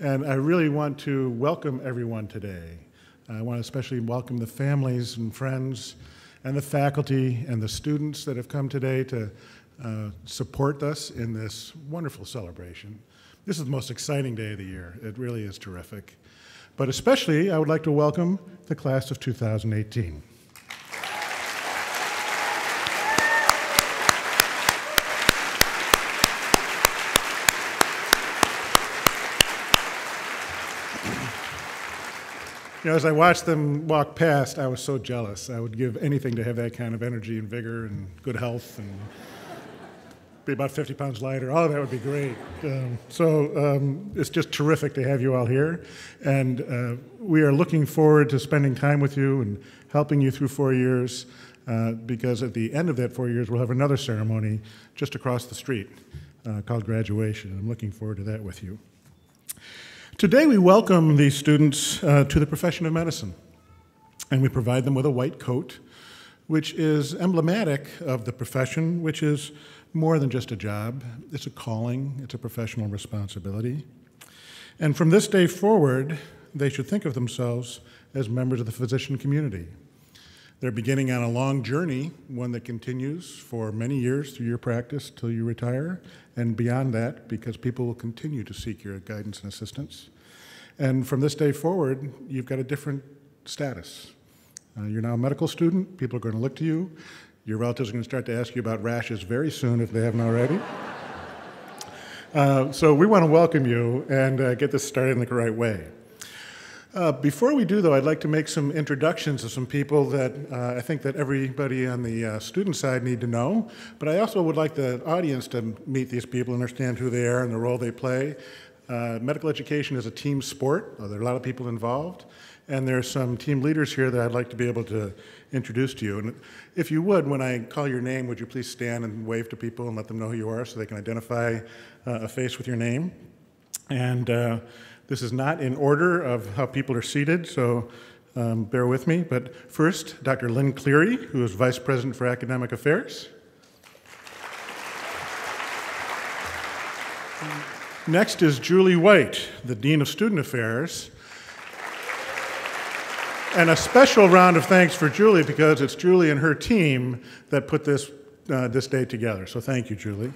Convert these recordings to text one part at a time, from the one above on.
And I really want to welcome everyone today. I want to especially welcome the families and friends and the faculty and the students that have come today to support us in this wonderful celebration. This is the most exciting day of the year. It really is terrific. But especially, I would like to welcome the class of 2018. You know, as I watched them walk past, I was so jealous. I would give anything to have that kind of energy and vigor and good health and be about 50 pounds lighter. Oh, that would be great. It's just terrific to have you all here. And we are looking forward to spending time with you and helping you through 4 years because at the end of that 4 years, we'll have another ceremony just across the street called graduation. I'm looking forward to that with you. Today we welcome these students to the profession of medicine, and we provide them with a white coat, which is emblematic of the profession, which is more than just a job. It's a calling, it's a professional responsibility. And from this day forward, they should think of themselves as members of the physician community. They're beginning on a long journey, one that continues for many years through your practice till you retire, and beyond that, because people will continue to seek your guidance and assistance. And from this day forward, you've got a different status. You're now a medical student. People are going to look to you. Your relatives are going to start to ask you about rashes very soon if they haven't already. So we want to welcome you and get this started in the right way. Before we do, though, I'd like to make some introductions of some people that I think that everybody on the student side need to know, but I also would like the audience to meet these people, understand who they are and the role they play. Medical education is a team sport. There are a lot of people involved, and there are some team leaders here that I'd like to be able to introduce to you. And if you would, when I call your name, would you please stand and wave to people and let them know who you are so they can identify a face with your name? And this is not in order of how people are seated, so bear with me. But first, Dr. Lynn Cleary, who is Vice President for Academic Affairs. Next is Julie White, the Dean of Student Affairs. And a special round of thanks for Julie because it's Julie and her team that put this day together. So thank you, Julie.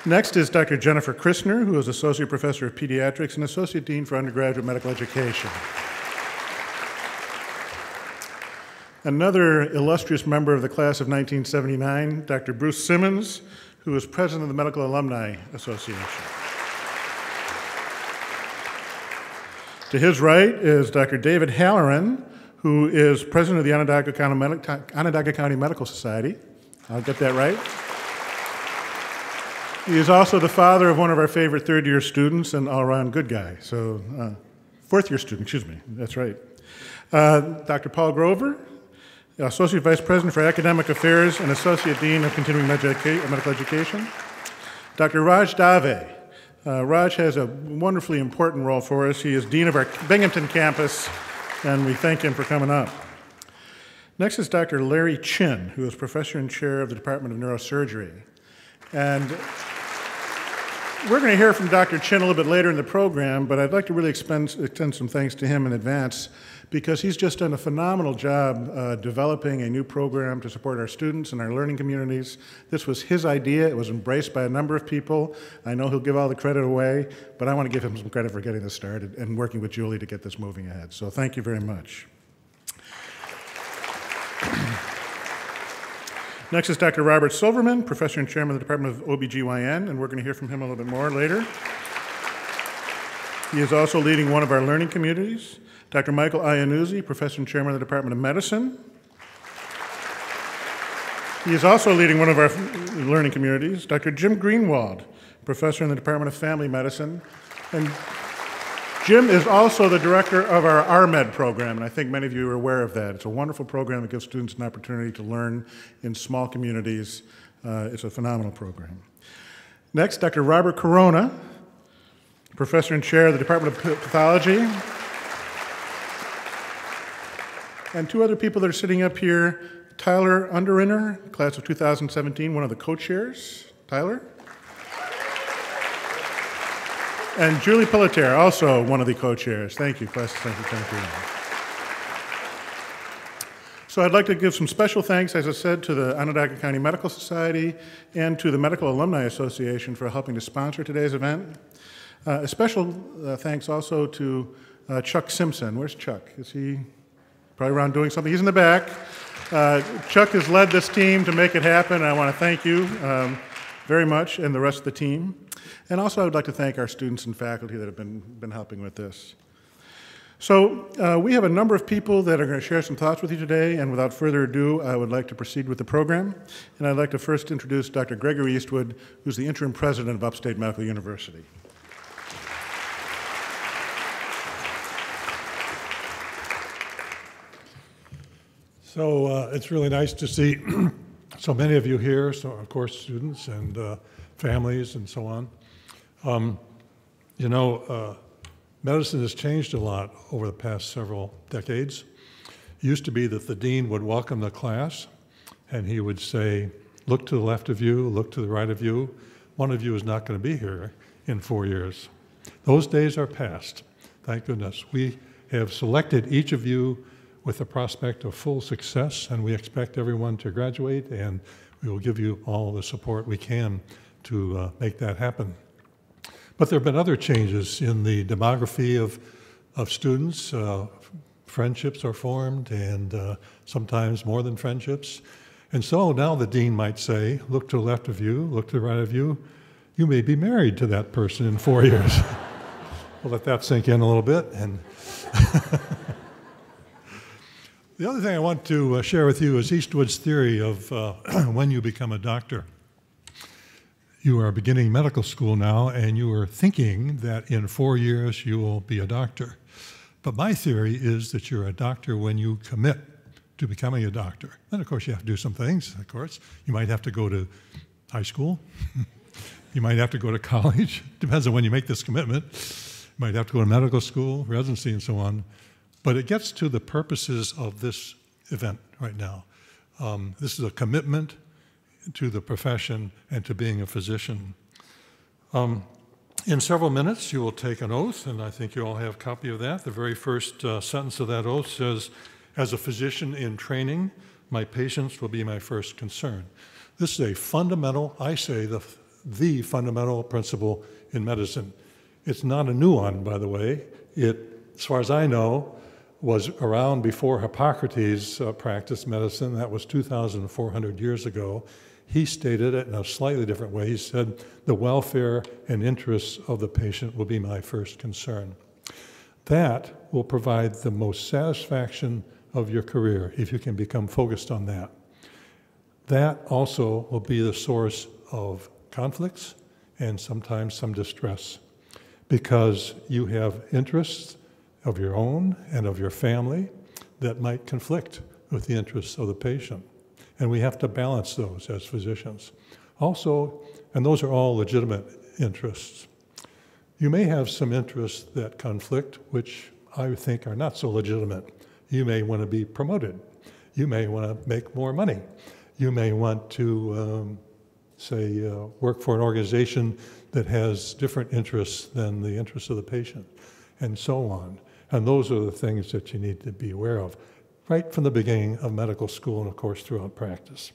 Next is Dr. Jennifer Christner, who is Associate Professor of Pediatrics and Associate Dean for Undergraduate Medical Education. Another illustrious member of the class of 1979, Dr. Bruce Simmons, who is President of the Medical Alumni Association. To his right is Dr. David Halloran, who is President of the Onondaga County Medical Society. I'll get that right. He is also the father of one of our favorite third-year students and all-around good guy. So, fourth-year student, excuse me, that's right. Dr. Paul Grover, Associate Vice President for Academic Affairs and Associate Dean of Continuing Medical Education. Dr. Raj Dave. Raj has a wonderfully important role for us. He is Dean of our Binghamton campus, and we thank him for coming up. Next is Dr. Larry Chen, who is Professor and Chair of the Department of Neurosurgery. And we're going to hear from Dr. Chen a little bit later in the program, but I'd like to really extend some thanks to him in advance because he's just done a phenomenal job developing a new program to support our students and our learning communities. This was his idea. It was embraced by a number of people. I know he'll give all the credit away, but I want to give him some credit for getting this started and working with Julie to get this moving ahead. So thank you very much. Next is Dr. Robert Silverman, Professor and Chairman of the Department of OBGYN, and we're going to hear from him a little bit more later. He is also leading one of our learning communities. Dr. Michael Iannuzzi, Professor and Chairman of the Department of Medicine. He is also leading one of our learning communities. Dr. Jim Greenwald, Professor in the Department of Family Medicine. And Jim is also the director of our RMED program, and I think many of you are aware of that. It's a wonderful program that gives students an opportunity to learn in small communities. It's a phenomenal program. Next, Dr. Robert Corona, Professor and Chair of the Department of Pathology. And two other people that are sitting up here, Tyler Underinner, class of 2017, one of the co-chairs. Tyler? And Julie Pelletier, also one of the co-chairs. Thank you, class. Thank you. So I'd like to give some special thanks, as I said, to the Onondaga County Medical Society and to the Medical Alumni Association for helping to sponsor today's event. A special thanks also to Chuck Simpson. Where's Chuck? Is he probably around doing something? He's in the back. Chuck has led this team to make it happen, and I want to thank you very much and the rest of the team. And also I would like to thank our students and faculty that have been helping with this. So we have a number of people that are going to share some thoughts with you today, and without further ado, I would like to proceed with the program. And I'd like to first introduce Dr. Gregory Eastwood, who's the interim president of Upstate Medical University. So it's really nice to see so many of you here, so of course students and families and so on. Medicine has changed a lot over the past several decades. It used to be that the dean would welcome the class and he would say, look to the left of you, look to the right of you. One of you is not going to be here in 4 years. Those days are past, thank goodness. We have selected each of you with the prospect of full success, and we expect everyone to graduate, and we will give you all the support we can to make that happen. But there have been other changes in the demography of students. Friendships are formed, and sometimes more than friendships. And so now the dean might say, look to the left of you, look to the right of you. You may be married to that person in 4 years. We'll let that sink in a little bit. And the other thing I want to share with you is Eastwood's theory of when you become a doctor. You are beginning medical school now, and you are thinking that in 4 years you will be a doctor. But my theory is that you're a doctor when you commit to becoming a doctor. Then, of course, you have to do some things, of course. You might have to go to high school. You might have to go to college. Depends on when you make this commitment. You might have to go to medical school, residency, and so on. But it gets to the purposes of this event right now. This is a commitment to the profession and to being a physician. In several minutes, you will take an oath, and I think you all have a copy of that. The very first sentence of that oath says, as a physician in training, my patients will be my first concern. This is a fundamental, I say, the fundamental principle in medicine. It's not a new one, by the way. It, as far as I know, was around before Hippocrates practiced medicine. That was 2,400 years ago. He stated it in a slightly different way. He said, the welfare and interests of the patient will be my first concern. That will provide the most satisfaction of your career if you can become focused on that. That also will be the source of conflicts and sometimes some distress, because you have interests of your own and of your family that might conflict with the interests of the patient. And we have to balance those as physicians. Also, and those are all legitimate interests. You may have some interests that conflict, which I think are not so legitimate. You may want to be promoted. You may want to make more money. You may want to, work for an organization that has different interests than the interests of the patient, and so on. And those are the things that you need to be aware of right from the beginning of medical school and, of course, throughout practice.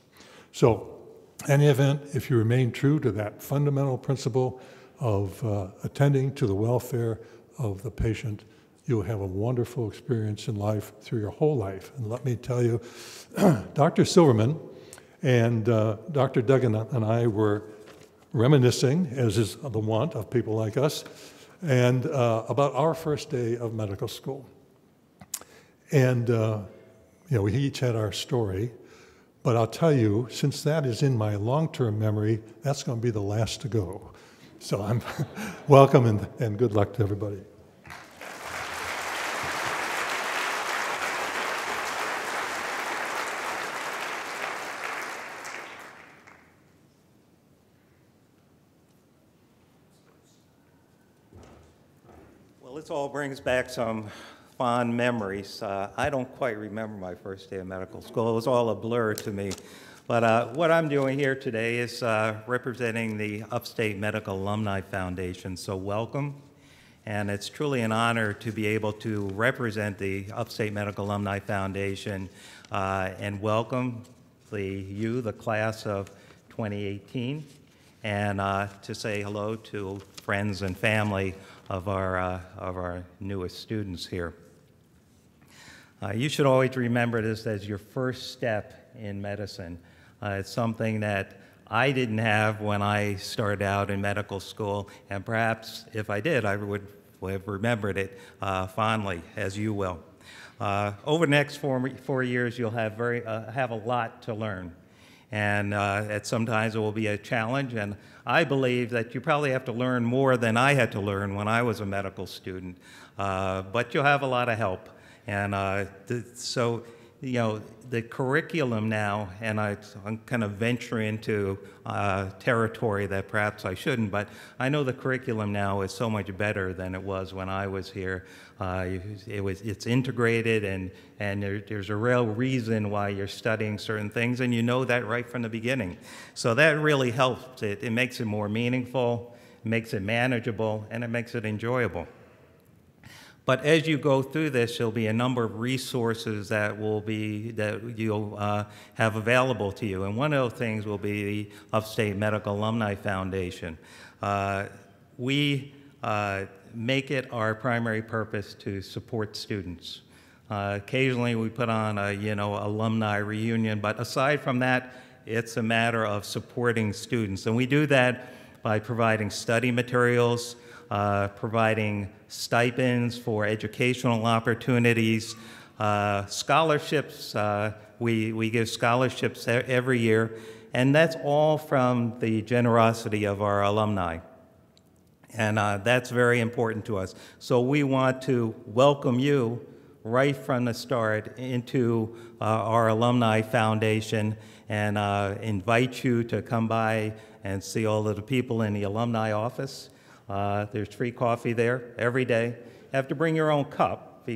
So, in any event, if you remain true to that fundamental principle of attending to the welfare of the patient, you'll have a wonderful experience in life through your whole life. And let me tell you, Dr. Silverman and Dr. Duggan and I were reminiscing, as is the wont of people like us, and about our first day of medical school. And we each had our story, but I'll tell you, since that is in my long-term memory, that's going to be the last to go. So I'm welcome and good luck to everybody. Well, this all brings back some fond memories. I don't quite remember my first day of medical school. It was all a blur to me. But what I'm doing here today is representing the Upstate Medical Alumni Foundation. So welcome. And it's truly an honor to be able to represent the Upstate Medical Alumni Foundation and welcome the class of 2018, and to say hello to friends and family of our newest students here. You should always remember this as your first step in medicine. It's something that I didn't have when I started out in medical school, and perhaps if I did, I would have remembered it fondly, as you will. Over the next 4 years, you'll have a lot to learn, and at sometimes it will be a challenge, and I believe that you probably have to learn more than I had to learn when I was a medical student, but you'll have a lot of help. And so, you know, the curriculum now, and I'm kind of venturing into territory that perhaps I shouldn't, but I know the curriculum now is so much better than it was when I was here. It's integrated, and there's a real reason why you're studying certain things, and you know that right from the beginning. So that really helps. It makes it more meaningful, makes it manageable, and it makes it enjoyable. But as you go through this, there'll be a number of resources that you'll have available to you. And one of those things will be the Upstate Medical Alumni Foundation. We make it our primary purpose to support students. Occasionally we put on a alumni reunion, but aside from that, it's a matter of supporting students. And we do that by providing study materials, providing stipends for educational opportunities, scholarships. We give scholarships every year, and that's all from the generosity of our alumni. And that's very important to us. So we want to welcome you right from the start into our Alumni Foundation and invite you to come by and see all of the people in the alumni office. There's free coffee there every day. You have to bring your own cup,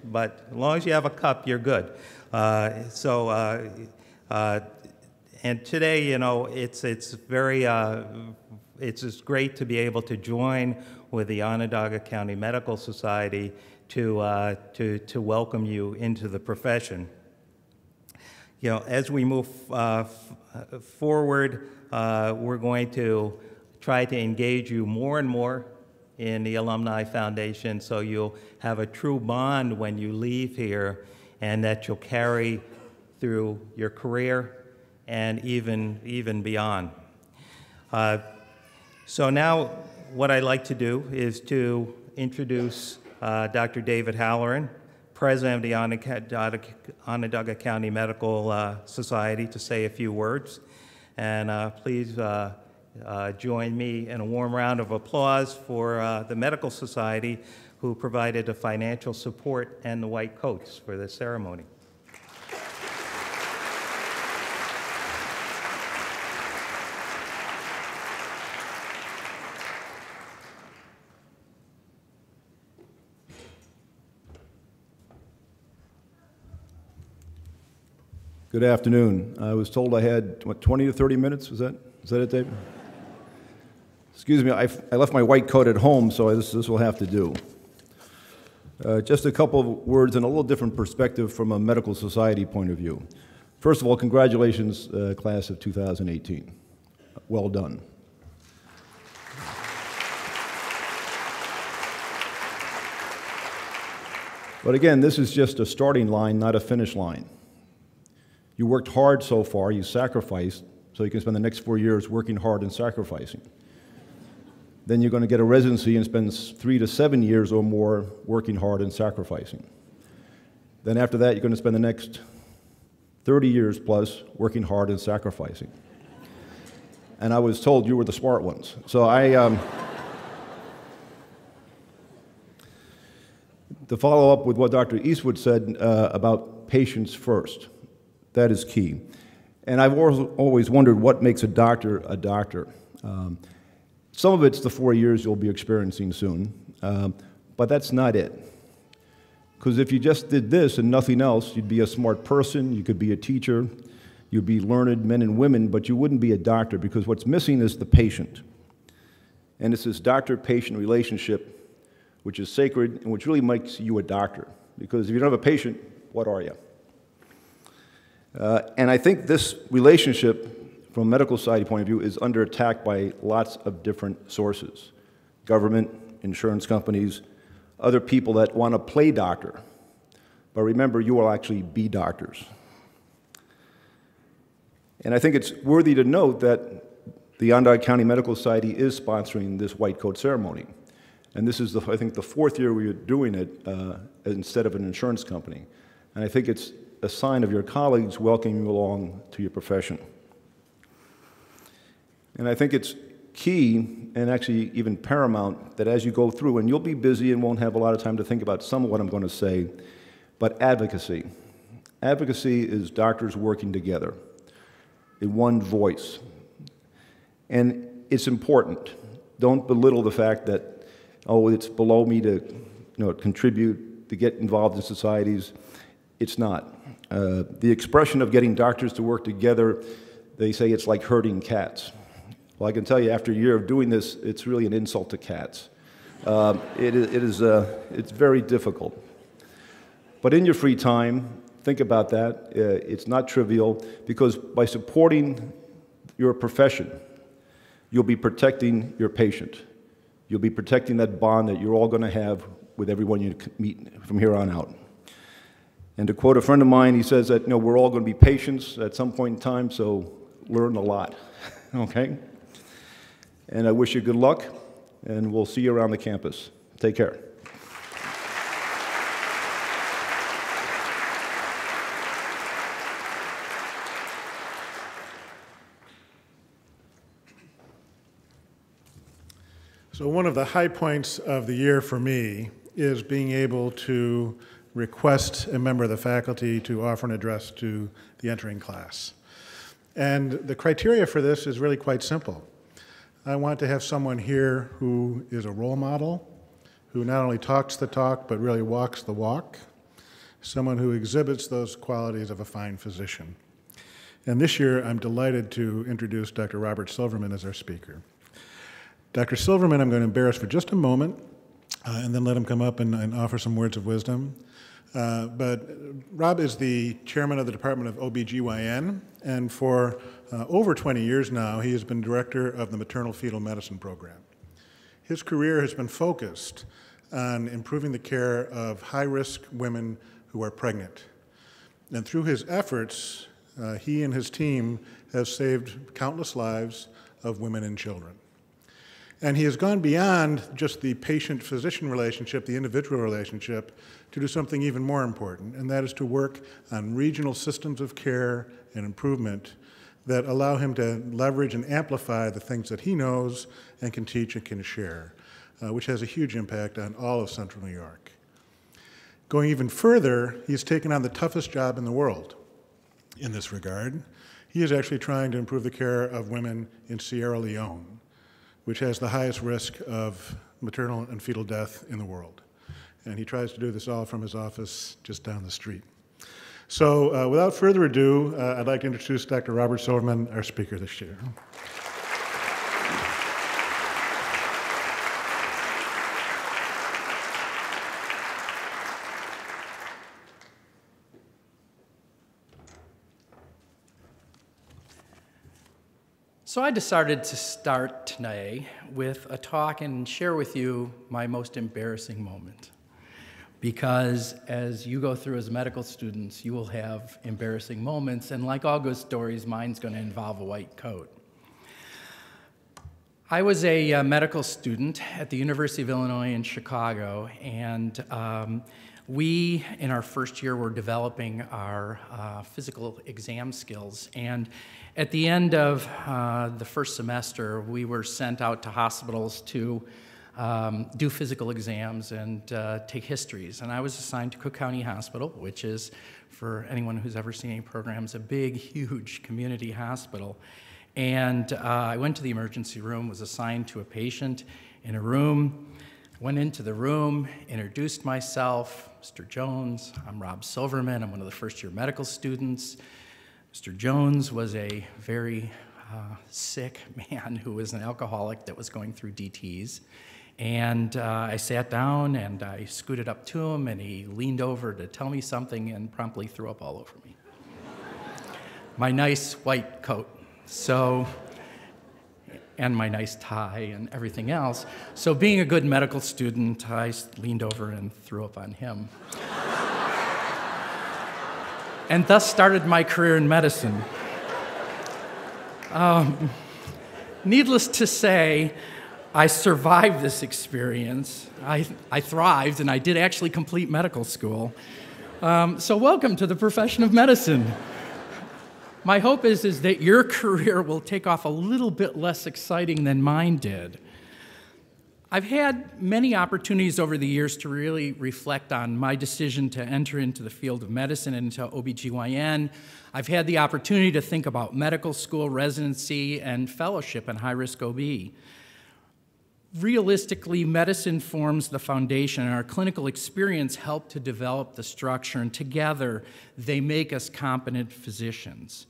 but as long as you have a cup, you're good. And today, it's just great to be able to join with the Onondaga County Medical Society to welcome you into the profession. You know, as we move forward, we're going to try to engage you more and more in the Alumni Foundation, so you'll have a true bond when you leave here, and that you'll carry through your career and even beyond. So now what I'd like to do is to introduce Dr. David Halloran, President of the Onondaga County Medical Society, to say a few words. And please join me in a warm round of applause for the Medical Society, who provided the financial support and the white coats for this ceremony. Good afternoon. I was told I had, 20 to 30 minutes? Is that it, David? Excuse me, I left my white coat at home, so this will have to do. Just a couple of words and a little different perspective from a medical society point of view. First of all, congratulations, class of 2018. Well done. But again, this is just a starting line, not a finish line. You worked hard so far, you sacrificed, so you can spend the next 4 years working hard and sacrificing. Then you're going to get a residency and spend 3 to 7 years or more working hard and sacrificing. Then after that, you're going to spend the next 30 years plus working hard and sacrificing. And I was told you were the smart ones. So to follow up with what Dr. Eastwood said about patients first, that is key. And I've always wondered what makes a doctor a doctor. Some of it's the 4 years you'll be experiencing soon, but that's not it. Because if you just did this and nothing else, you'd be a smart person, you could be a teacher, you'd be learned men and women, but you wouldn't be a doctor, because what's missing is the patient. And it's this doctor-patient relationship which is sacred and which really makes you a doctor. Because if you don't have a patient, what are you? And I think this relationship, from a medical society point of view, is under attack by lots of different sources. Government, insurance companies, other people that want to play doctor. But remember, you will actually be doctors. And I think it's worthy to note that the Onondaga County Medical Society is sponsoring this white coat ceremony. And this is, I think, the 4th year we are doing it instead of an insurance company. And I think it's a sign of your colleagues welcoming you along to your profession. And I think it's key, and actually even paramount, that as you go through, and you'll be busy and won't have a lot of time to think about some of what I'm going to say, but advocacy. Advocacy is doctors working together in one voice. And it's important. Don't belittle the fact that, oh, it's below me to contribute, to get involved in societies. It's not. The expression of getting doctors to work together, they say it's like herding cats. Well, I can tell you, after a year of doing this, it's really an insult to cats. It's very difficult. But in your free time, think about that. It's not trivial, because by supporting your profession, you'll be protecting your patient. You'll be protecting that bond that you're all going to have with everyone you meet from here on out. And to quote a friend of mine, he says that we're all going to be patients at some point in time, so learn a lot, okay? And I wish you good luck, and we'll see you around the campus. Take care. So one of the high points of the year for me is being able to request a member of the faculty to offer an address to the entering class. And the criteria for this is really quite simple. I want to have someone here who is a role model, who not only talks the talk, but really walks the walk, someone who exhibits those qualities of a fine physician. And this year, I'm delighted to introduce Dr. Robert Silverman as our speaker. Dr. Silverman, I'm going to embarrass for just a moment, and then let him come up and offer some words of wisdom. But Rob is the chairman of the Department of OBGYN, and for over 20 years now, he has been director of the Maternal Fetal Medicine Program. His career has been focused on improving the care of high-risk women who are pregnant. And through his efforts, he and his team have saved countless lives of women and children. And he has gone beyond just the patient-physician relationship, the individual relationship, to do something even more important, and that is to work on regional systems of care and improvement that allow him to leverage and amplify the things that he knows and can teach and can share, which has a huge impact on all of Central New York. Going even further, he's taken on the toughest job in the world in this regard. He is actually trying to improve the care of women in Sierra Leone, which has the highest risk of maternal and fetal death in the world. And he tries to do this all from his office just down the street. So without further ado, I'd like to introduce Dr. Robert Silverman, our speaker this year. So I decided to start today with a talk and share with you my most embarrassing moment. Because as you go through as medical students, you will have embarrassing moments, and like all good stories, mine's going to involve a white coat. I was a medical student at the University of Illinois in Chicago, and we, in our first year, were developing our physical exam skills. And at the end of the first semester, we were sent out to hospitals to do physical exams and take histories. And I was assigned to Cook County Hospital, which is, for anyone who's ever seen any programs, a big, huge community hospital. And I went to the emergency room, was assigned to a patient in a room, went into the room, introduced myself, Mr. Jones, I'm Rob Silverman, I'm one of the first-year medical students. Mr. Jones was a very sick man who was an alcoholic that was going through DTs. And I sat down and I scooted up to him, and he leaned over to tell me something and promptly threw up all over me. My nice white coat, and my nice tie and everything else. So being a good medical student, I leaned over and threw up on him. And thus started my career in medicine. Needless to say, I survived this experience. I thrived, and I did actually complete medical school. So welcome to the profession of medicine. My hope is that your career will take off a little bit less exciting than mine did. I've had many opportunities over the years to really reflect on my decision to enter into the field of medicine and into OBGYN. I've had the opportunity to think about medical school, residency, and fellowship in high-risk OB. Realistically, medicine forms the foundation, and our clinical experience helped to develop the structure, and together they make us competent physicians.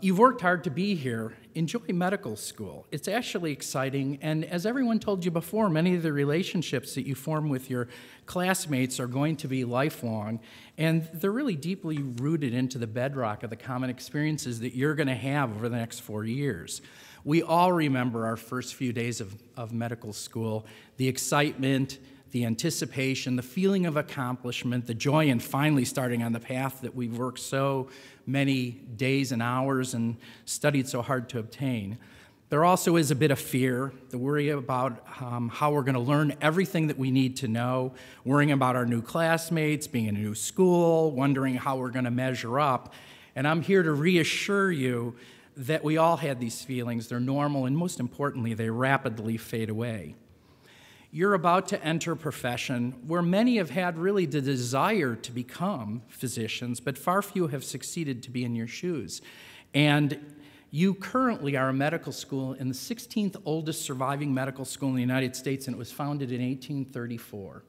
You've worked hard to be here. Enjoy medical school. It's actually exciting, and as everyone told you before, many of the relationships that you form with your classmates are going to be lifelong, and they're really deeply rooted into the bedrock of the common experiences that you're going to have over the next 4 years. We all remember our first few days of medical school, the excitement, the anticipation, the feeling of accomplishment, the joy in finally starting on the path that we've worked so many days and hours and studied so hard to obtain. There also is a bit of fear, the worry about how we're going to learn everything that we need to know, worrying about our new classmates, being in a new school, wondering how we're going to measure up. And I'm here to reassure you that we all had these feelings. They're normal, and most importantly, they rapidly fade away. You're about to enter a profession where many have had really the desire to become physicians, but far few have succeeded to be in your shoes. And you currently are a medical school in the 16th oldest surviving medical school in the United States, and it was founded in 1834.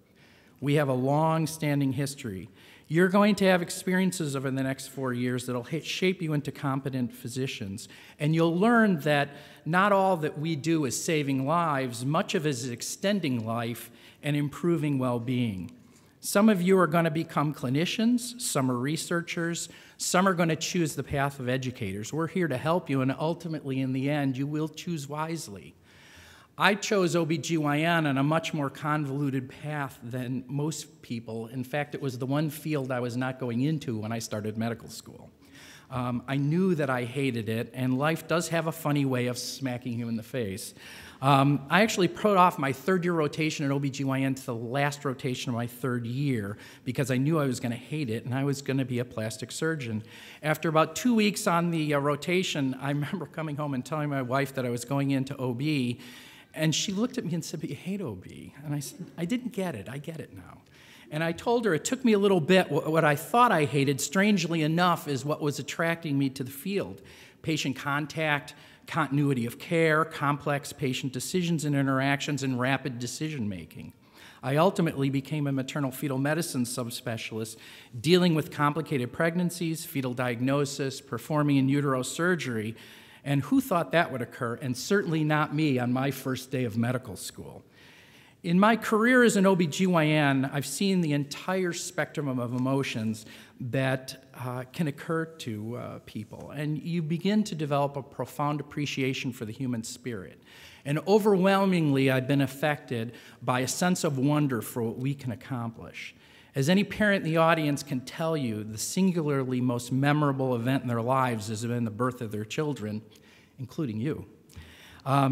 We have a long-standing history. You're going to have experiences over the next 4 years that'll shape you into competent physicians. And you'll learn that not all that we do is saving lives, much of it is extending life and improving well-being. Some of you are going to become clinicians, some are researchers, some are going to choose the path of educators. We're here to help you, and ultimately, in the end, you will choose wisely. I chose OBGYN on a much more convoluted path than most people. In fact, it was the one field I was not going into when I started medical school. I knew that I hated it, and life does have a funny way of smacking you in the face. I actually put off my third-year rotation at OBGYN to the last rotation of my third year because I knew I was going to hate it, and I was going to be a plastic surgeon. After about 2 weeks on the rotation, I remember coming home and telling my wife that I was going into OB, and she looked at me and said, "But you hate OB." And I said, "I didn't get it. I get it now." And I told her it took me a little bit. What I thought I hated, strangely enough, is what was attracting me to the field. Patient contact, continuity of care, complex patient decisions and interactions, and rapid decision-making. I ultimately became a maternal fetal medicine subspecialist, dealing with complicated pregnancies, fetal diagnosis, performing in utero surgery. And who thought that would occur? And certainly not me on my first day of medical school. In my career as an OBGYN, I've seen the entire spectrum of emotions that can occur to people. And you begin to develop a profound appreciation for the human spirit. And overwhelmingly, I've been affected by a sense of wonder for what we can accomplish. As any parent in the audience can tell you, the singularly most memorable event in their lives has been the birth of their children, including you.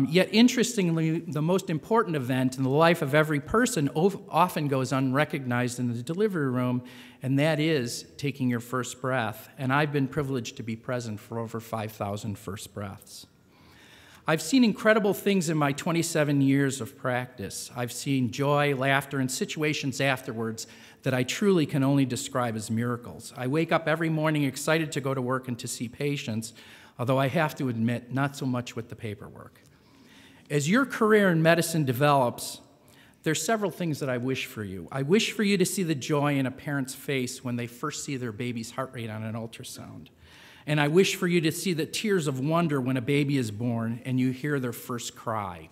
Yet, interestingly, the most important event in the life of every person often goes unrecognized in the delivery room, and that is taking your first breath. And I've been privileged to be present for over 5,000 first breaths. I've seen incredible things in my 27 years of practice. I've seen joy, laughter, and situations afterwards that I truly can only describe as miracles. I wake up every morning excited to go to work and to see patients, although I have to admit, not so much with the paperwork. As your career in medicine develops, there's several things that I wish for you. I wish for you to see the joy in a parent's face when they first see their baby's heart rate on an ultrasound. And I wish for you to see the tears of wonder when a baby is born and you hear their first cry.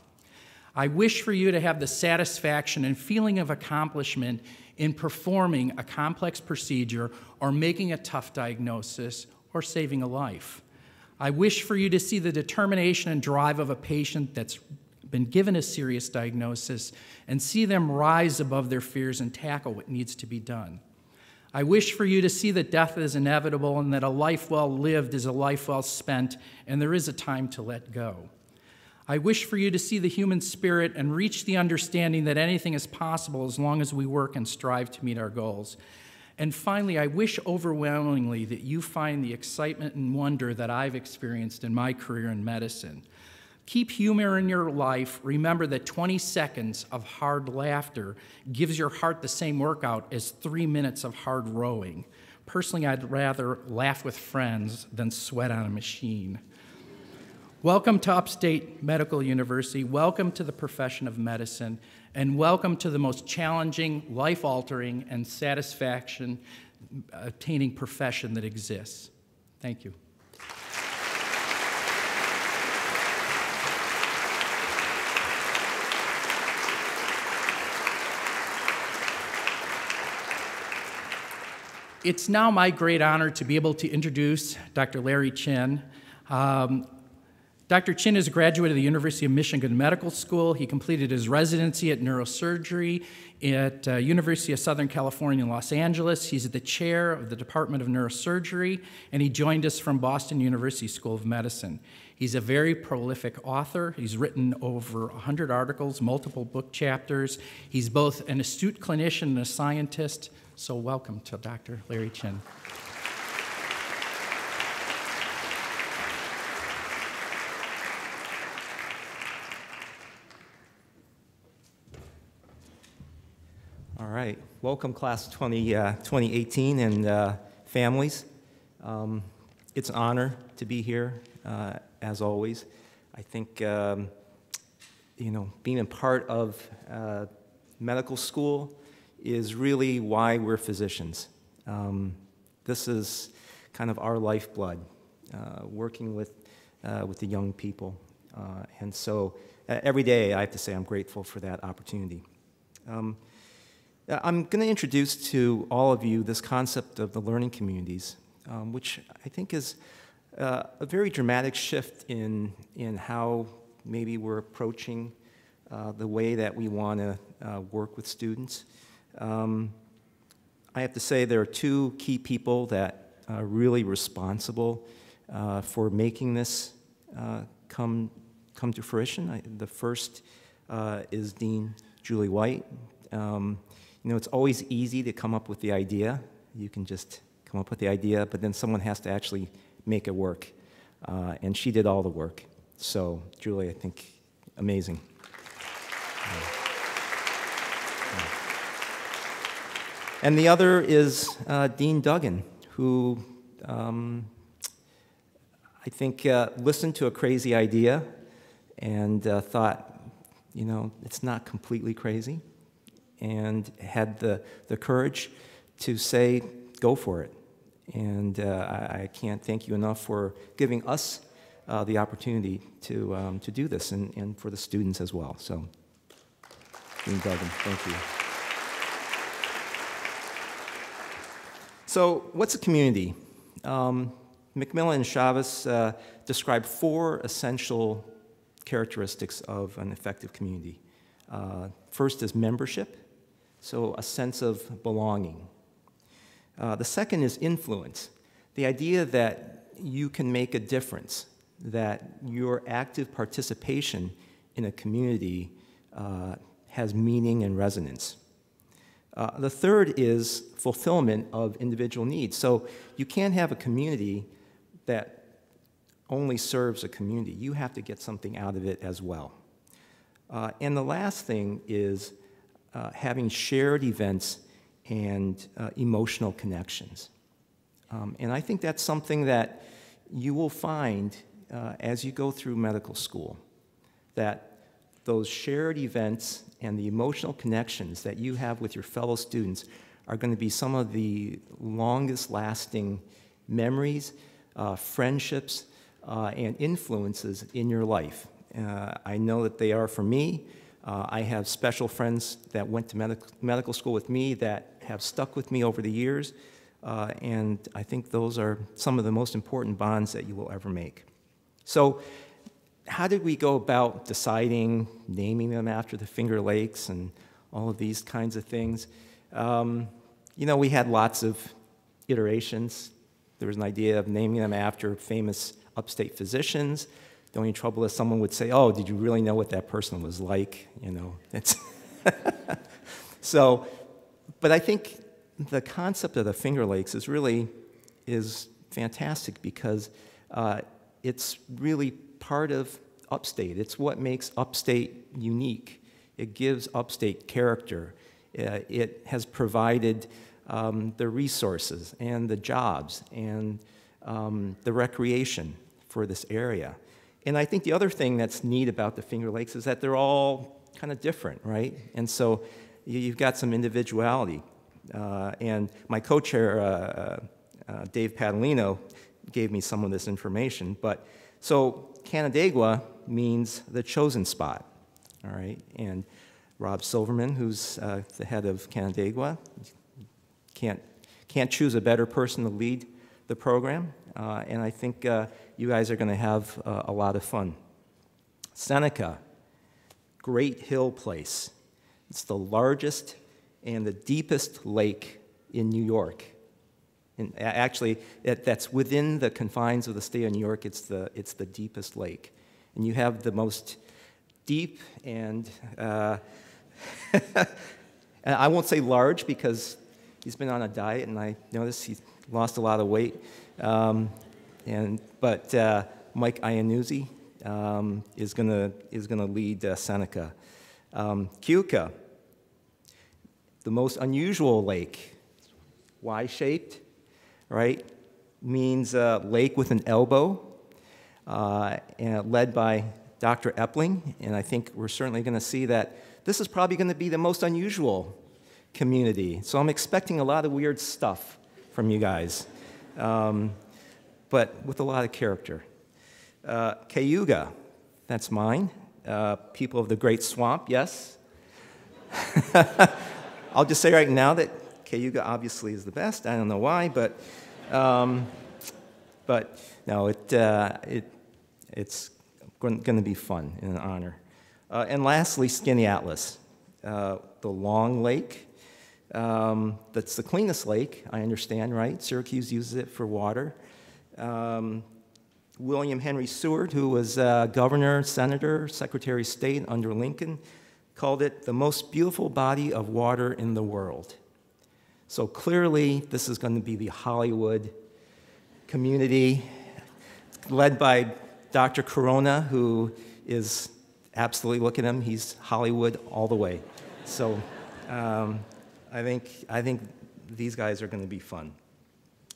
I wish for you to have the satisfaction and feeling of accomplishment in performing a complex procedure or making a tough diagnosis or saving a life. I wish for you to see the determination and drive of a patient that's been given a serious diagnosis and see them rise above their fears and tackle what needs to be done. I wish for you to see that death is inevitable and that a life well lived is a life well spent and there is a time to let go. I wish for you to see the human spirit and reach the understanding that anything is possible as long as we work and strive to meet our goals. And finally, I wish overwhelmingly that you find the excitement and wonder that I've experienced in my career in medicine. Keep humor in your life. Remember that 20 seconds of hard laughter gives your heart the same workout as 3 minutes of hard rowing. Personally, I'd rather laugh with friends than sweat on a machine. Welcome to Upstate Medical University. Welcome to the profession of medicine. And welcome to the most challenging, life-altering, and satisfaction-attaining profession that exists. Thank you. It's now my great honor to be able to introduce Dr. Larry Chen. Dr. Chen is a graduate of the University of Michigan Medical School. He completed his residency at neurosurgery at University of Southern California in Los Angeles. He's the chair of the Department of Neurosurgery, and he joined us from Boston University School of Medicine. He's a very prolific author. He's written over 100 articles, multiple book chapters. He's both an astute clinician and a scientist. So welcome to Dr. Larry Chen. All right. Welcome, Class 2018 and families. It's an honor to be here, as always. I think, being a part of medical school is really why we're physicians. This is kind of our lifeblood, working with the young people. And so every day I have to say I'm grateful for that opportunity. I'm going to introduce to all of you this concept of the learning communities, which I think is a very dramatic shift in how maybe we're approaching the way that we want to work with students. I have to say there are two key people that are really responsible for making this come to fruition. The first is Dean Julie White. It's always easy to come up with the idea. You can just come up with the idea, but then someone has to actually make it work. And she did all the work. So, Julie, I think, amazing. And the other is Dean Duggan, who I think listened to a crazy idea and thought, it's not completely crazy, and had the courage to say, go for it. And I can't thank you enough for giving us the opportunity to do this, and for the students as well. So, Dean Duggan, thank you. So, what's a community? McMillan and Chavez describe 4 essential characteristics of an effective community. First is membership, so a sense of belonging. The second is influence, the idea that you can make a difference, that your active participation in a community has meaning and resonance. The third is fulfillment of individual needs. So you can't have a community that only serves a community. You have to get something out of it as well. And the last thing is having shared events and emotional connections. And I think that's something that you will find as you go through medical school, that those shared events and the emotional connections that you have with your fellow students are going to be some of the longest lasting memories, friendships, and influences in your life. I know that they are for me. I have special friends that went to medical school with me that have stuck with me over the years, and I think those are some of the most important bonds that you will ever make. So how did we go about deciding, naming them after the Finger Lakes and all of these kinds of things? You know, we had lots of iterations. There was an idea of naming them after famous upstate physicians. The only trouble is someone would say, oh, did you really know what that person was like? You know, it's so, but I think the concept of the Finger Lakes is fantastic because it's really part of Upstate. It's what makes Upstate unique. It gives Upstate character. It has provided the resources and the jobs and the recreation for this area. And I think the other thing that's neat about the Finger Lakes is that they're all kind of different, right? And so you've got some individuality. And my co-chair, Dave Padalino, gave me some of this information. But so Onondaga means the chosen spot, all right? And Rob Silverman, who's the head of Onondaga, can't choose a better person to lead the program. And I think you guys are going to have a lot of fun. Seneca, great hill place. It's the largest and the deepest lake in New York. And actually, that's within the confines of the state of New York. It's the deepest lake. And you have the most deep and, and I won't say large because he's been on a diet, and I noticed he's lost a lot of weight. But Mike Iannuzzi is gonna lead Seneca. Keuka, the most unusual lake, Y-shaped, right? Means lake with an elbow, and led by Dr. Epling, and I think we're certainly going to see that this is probably going to be the most unusual community. So I'm expecting a lot of weird stuff from you guys, but with a lot of character. Cayuga, that's mine. People of the Great Swamp, yes. I'll just say right now that Cayuga obviously is the best. I don't know why, but no, it's going to be fun and an honor. And lastly, Skaneateles, the long lake. That's the cleanest lake, I understand, right? Syracuse uses it for water. William Henry Seward, who was governor, senator, secretary of state under Lincoln, called it the most beautiful body of water in the world. So clearly, this is going to be the Hollywood community, led by Dr. Corona, who is absolutely, look at him, he's Hollywood all the way. So I think these guys are going to be fun.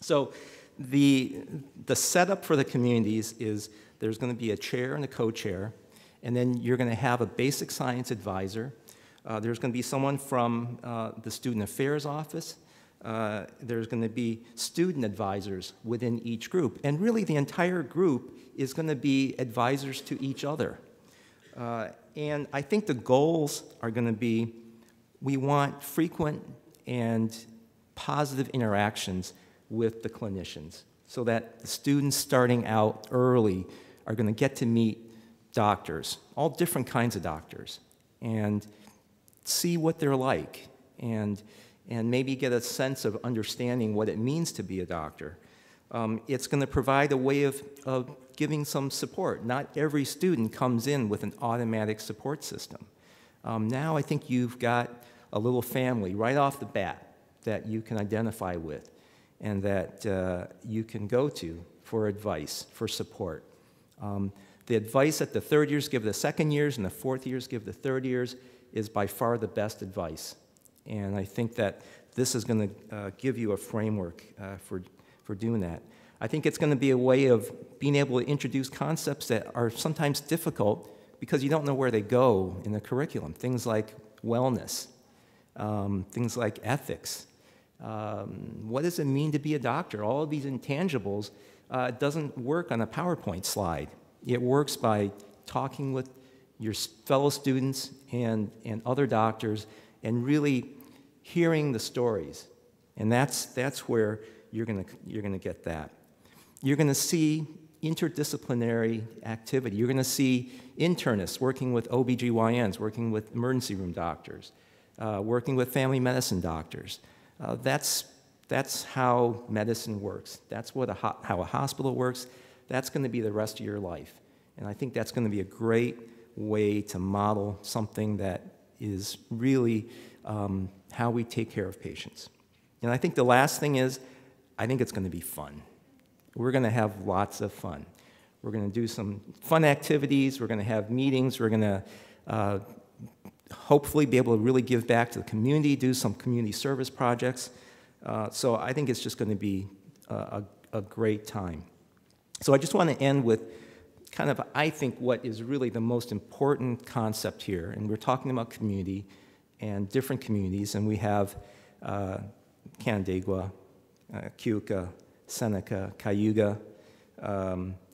So the setup for the communities is there's going to be a chair and a co-chair, and then you're going to have a basic science advisor. There's going to be someone from the student affairs office. There's going to be student advisors within each group. And really, the entire group is going to be advisors to each other. And I think the goals are going to be, we want frequent and positive interactions with the clinicians so that the students starting out early are going to get to meet doctors, all different kinds of doctors, and see what they're like, and maybe get a sense of understanding what it means to be a doctor. It's going to provide a way of giving some support. Not every student comes in with an automatic support system. Now I think you've got a little family right off the bat that you can identify with and that you can go to for advice, for support. The advice that the third years give the second years and the fourth years give the third years is by far the best advice. And I think that this is going to give you a framework for doing that. I think it's going to be a way of being able to introduce concepts that are sometimes difficult because you don't know where they go in the curriculum. Things like wellness, things like ethics. What does it mean to be a doctor? All of these intangibles doesn't work on a PowerPoint slide. It works by talking with your fellow students and other doctors, and really hearing the stories. And that's where you're gonna get that. You're gonna see interdisciplinary activity. You're gonna see internists working with OBGYNs, working with emergency room doctors, working with family medicine doctors. That's how medicine works. That's how a hospital works. That's gonna be the rest of your life. And I think that's gonna be a great way to model something that is really how we take care of patients. And I think the last thing is, I think it's going to be fun. We're going to have lots of fun. We're going to do some fun activities. We're going to have meetings. We're going to hopefully be able to really give back to the community, do some community service projects. So I think it's just going to be a great time. So I just want to end with kind of, I think, what is really the most important concept here. And we're talking about community and different communities, and we have Canandaigua, Keuka, Seneca, Cayuga,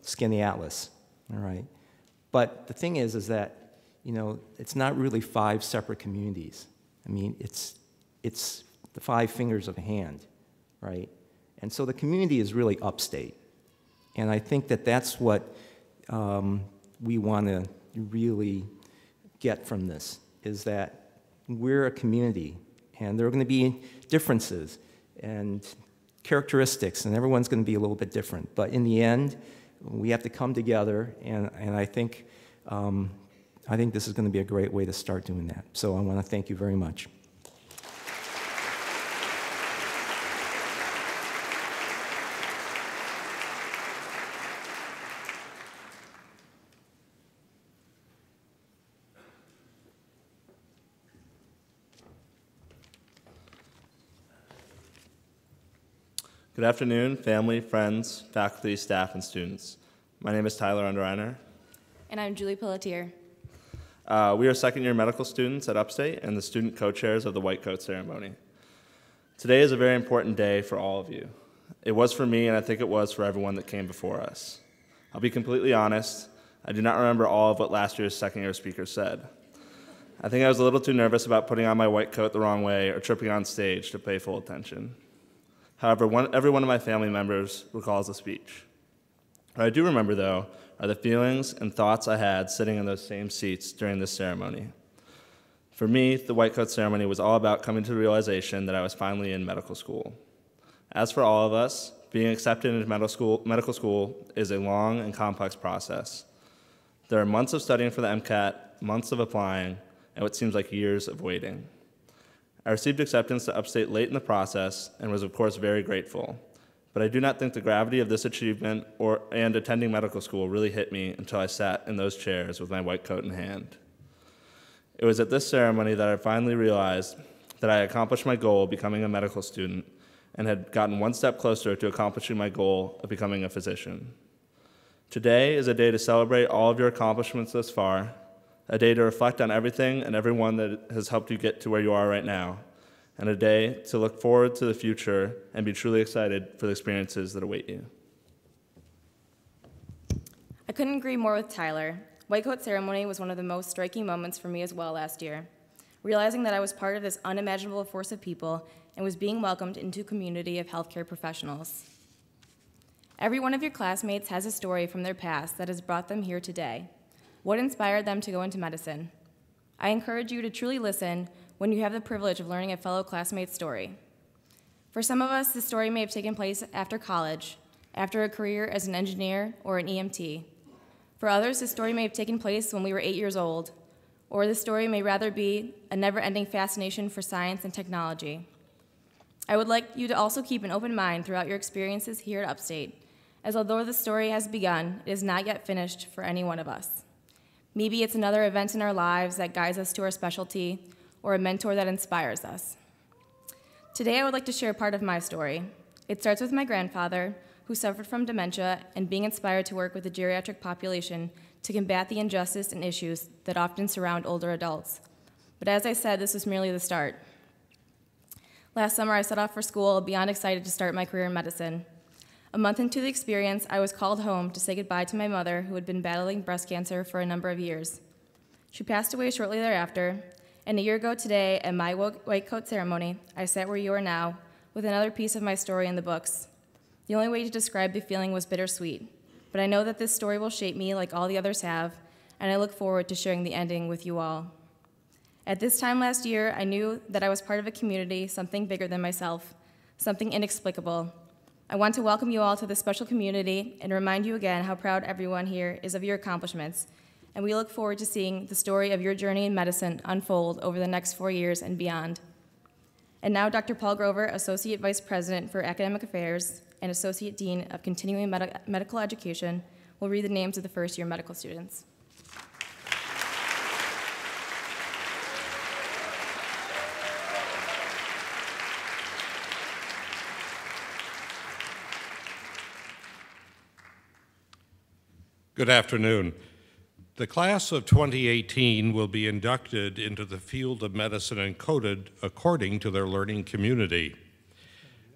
Skinny Atlas, all right? But the thing is that, you know, it's not really 5 separate communities. I mean, it's the 5 fingers of a hand, right? And so the community is really Upstate. And I think that that's what we want to really get from this, is that we're a community, and there are going to be differences and characteristics, and everyone's going to be a little bit different. But in the end, we have to come together, and I think this is going to be a great way to start doing that. So I want to thank you very much. Good afternoon, family, friends, faculty, staff, and students. My name is Tyler Underreiner. And I'm Julie Pelletier. We are second-year medical students at Upstate and the student co-chairs of the White Coat Ceremony. Today is a very important day for all of you. It was for me, and I think it was for everyone that came before us. I'll be completely honest, I do not remember all of what last year's second-year speaker said. I think I was a little too nervous about putting on my white coat the wrong way or tripping on stage to pay full attention. However, every one of my family members recalls the speech. What I do remember, though, are the feelings and thoughts I had sitting in those same seats during this ceremony. For me, the White Coat Ceremony was all about coming to the realization that I was finally in medical school. As for all of us, being accepted into medical school is a long and complex process. There are months of studying for the MCAT, months of applying, and what seems like years of waiting. I received acceptance to Upstate late in the process and was, of course, very grateful. But I do not think the gravity of this achievement and attending medical school really hit me until I sat in those chairs with my white coat in hand. It was at this ceremony that I finally realized that I had accomplished my goal of becoming a medical student and had gotten one step closer to accomplishing my goal of becoming a physician. Today is a day to celebrate all of your accomplishments thus far, a day to reflect on everything and everyone that has helped you get to where you are right now, and a day to look forward to the future and be truly excited for the experiences that await you. I couldn't agree more with Tyler. White Coat Ceremony was one of the most striking moments for me as well last year, realizing that I was part of this unimaginable force of people and was being welcomed into a community of healthcare professionals. Every one of your classmates has a story from their past that has brought them here today. What inspired them to go into medicine? I encourage you to truly listen when you have the privilege of learning a fellow classmate's story. For some of us, the story may have taken place after college, after a career as an engineer or an EMT. For others, the story may have taken place when we were 8 years old, or the story may rather be a never-ending fascination for science and technology. I would like you to also keep an open mind throughout your experiences here at Upstate, as although the story has begun, it is not yet finished for any one of us. Maybe it's another event in our lives that guides us to our specialty, or a mentor that inspires us. Today, I would like to share part of my story. It starts with my grandfather, who suffered from dementia and being inspired to work with the geriatric population to combat the injustice and issues that often surround older adults. But as I said, this was merely the start. Last summer, I set off for school, beyond excited to start my career in medicine. A month into the experience, I was called home to say goodbye to my mother, who had been battling breast cancer for a number of years. She passed away shortly thereafter, and a year ago today, at my white coat ceremony, I sat where you are now, with another piece of my story in the books. The only way to describe the feeling was bittersweet, but I know that this story will shape me like all the others have, and I look forward to sharing the ending with you all. At this time last year, I knew that I was part of a community, something bigger than myself, something inexplicable. I want to welcome you all to this special community and remind you again how proud everyone here is of your accomplishments, and we look forward to seeing the story of your journey in medicine unfold over the next 4 years and beyond. And now Dr. Paul Grover, Associate Vice President for Academic Affairs and Associate Dean of Continuing Medical Education, will read the names of the first-year medical students. Good afternoon. The class of 2018 will be inducted into the field of medicine and coded according to their learning community.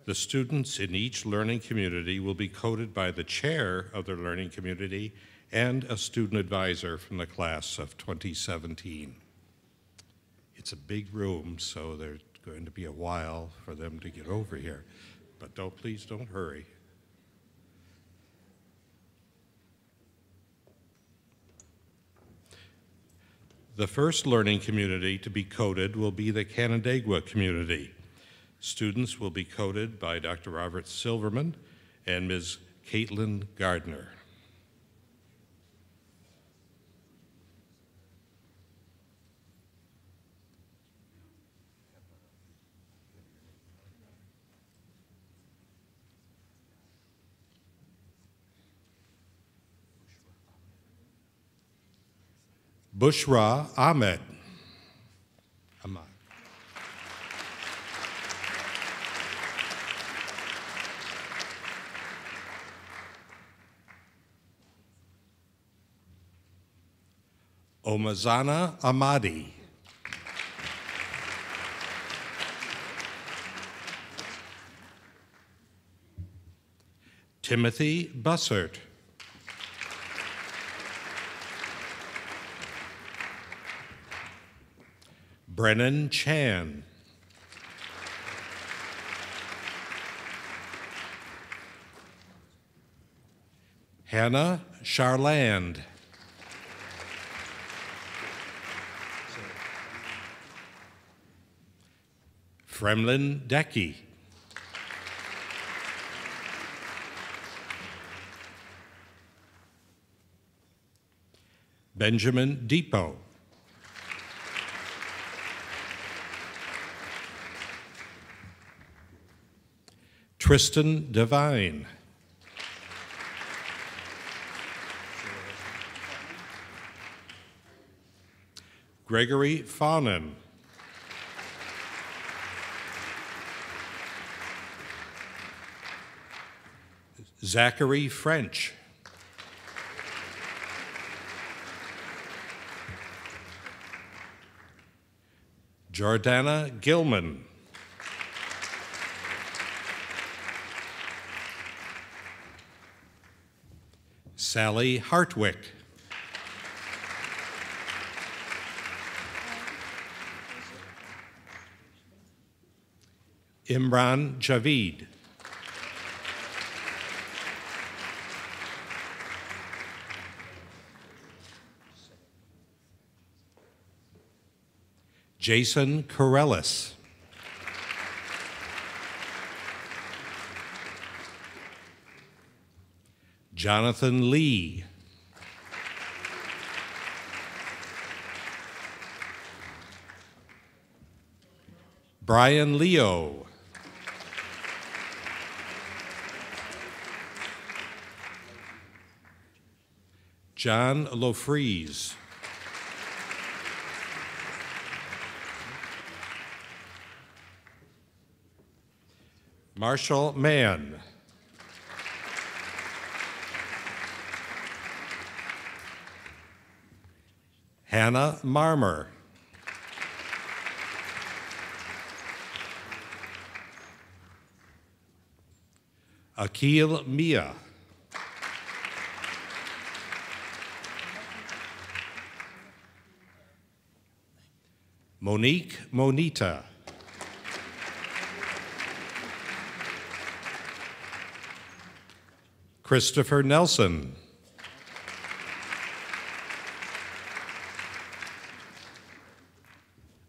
The students in each learning community will be coded by the chair of their learning community and a student advisor from the class of 2017. It's a big room, so there's going to be a while for them to get over here, but please don't hurry. The first learning community to be coded will be the Onondaga community. Students will be coded by Dr. Robert Silverman and Ms. Caitlin Gardner. Bushra Ahmed. Omazana Ahmadi. Timothy Bussert. Brennan Chan. Hannah Charland. Fremlin Decky. Benjamin Depot. Tristan Devine. Gregory Faunen. Zachary French. Jordana Gilman. Sally Hartwick. Imran Javid. Jason Corellis. Jonathan Lee. Brian Leo. John Lofries. Marshall Mann. Hannah Marmer. Akil Mia. Monique Monita. Christopher Nelson.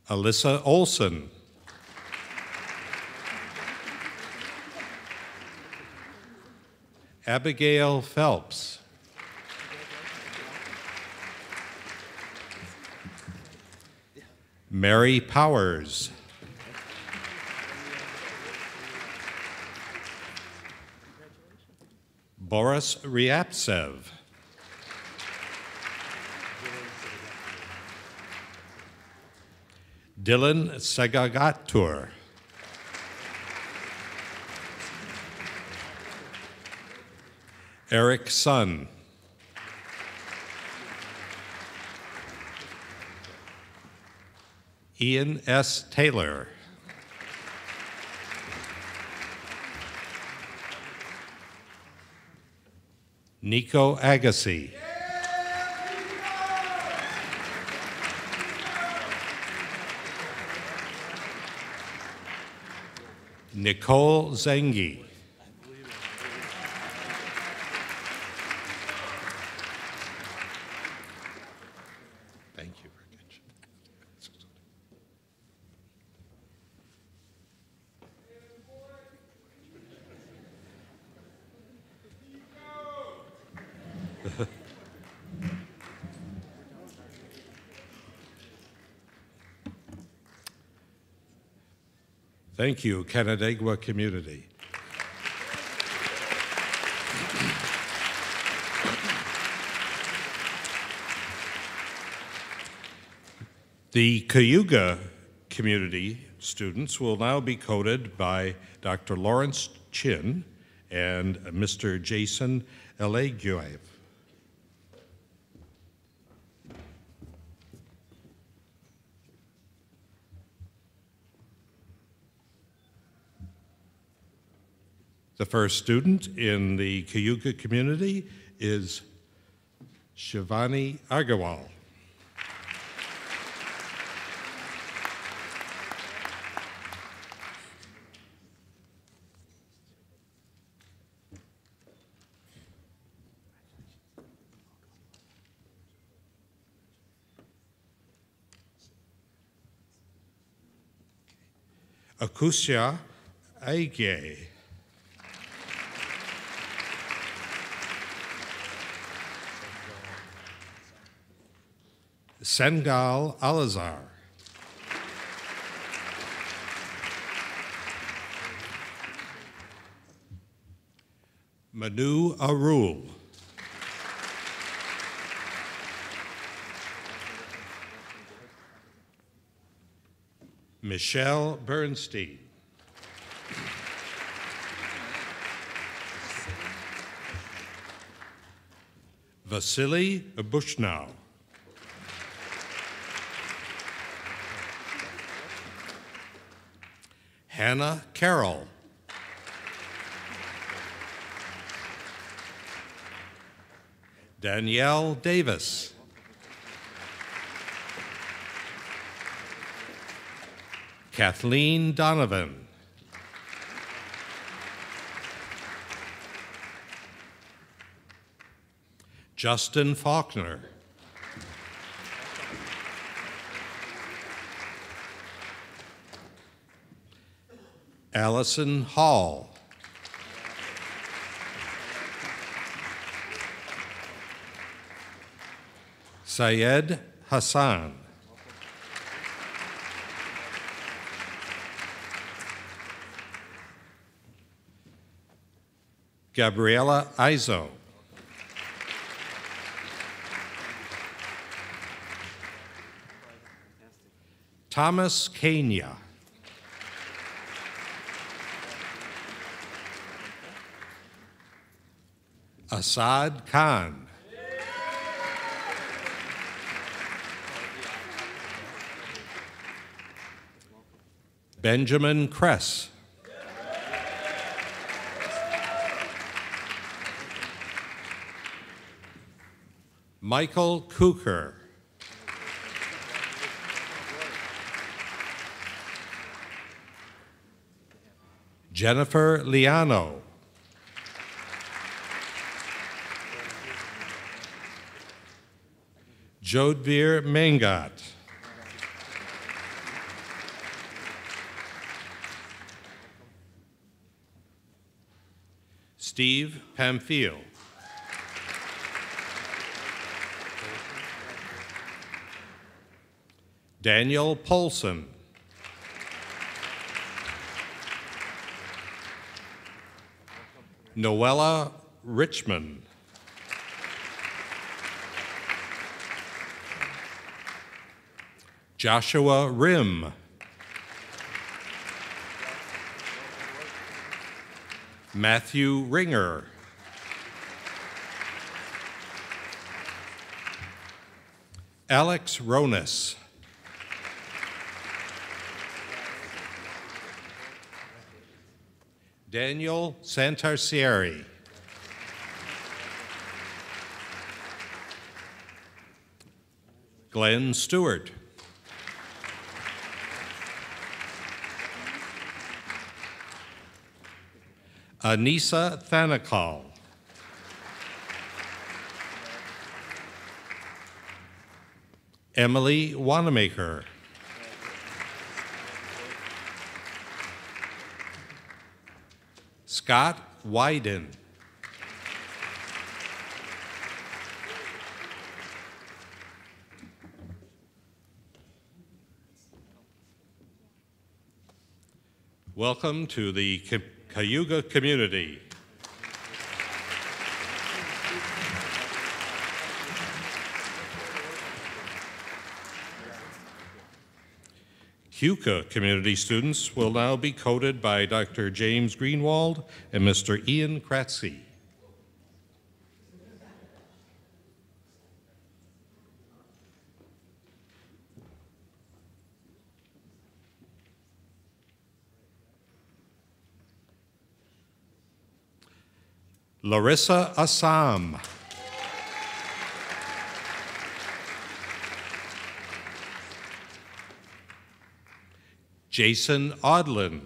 Alyssa Olson. Abigail Phelps. Mary Powers. Boris Ryaptsev. Dylan Segagatur. Eric Sun. Ian S. Taylor. Nico Agassi. Nicole Zengi. Thank you very much. Thank you, Canandaigua community. The Cayuga community students will now be coded by Dr. Lawrence Chin and Mr. Jason Eleguev. The first student in the Cayuga community is Shivani Agarwal. Akusya Aige. Sengal Alazar. Manu Arul. Michelle Bernstein. Vasily Bushnow. Hannah Carroll. Danielle Davis. Kathleen Donovan. Justin Faulkner. Allison Hall. Syed Hassan. Gabriela Izo. Thomas Kenya. Assad Khan. Benjamin Kress. Michael Cooker. Jennifer Liano. Jodhvir Mangat. Steve Pamphile. Daniel Polson. Noella Richmond. Joshua Rim. Matthew Ringer. Alex Ronis. Daniel Santarcieri. Glenn Stewart. Anissa Thanakal. Emily Wanamaker. Scott Wyden. Welcome to the Cayuga community. Cayuga community students will now be coded by Dr. James Greenwald and Mr. Ian Kratzy. Larissa Assam. Jason Odlin.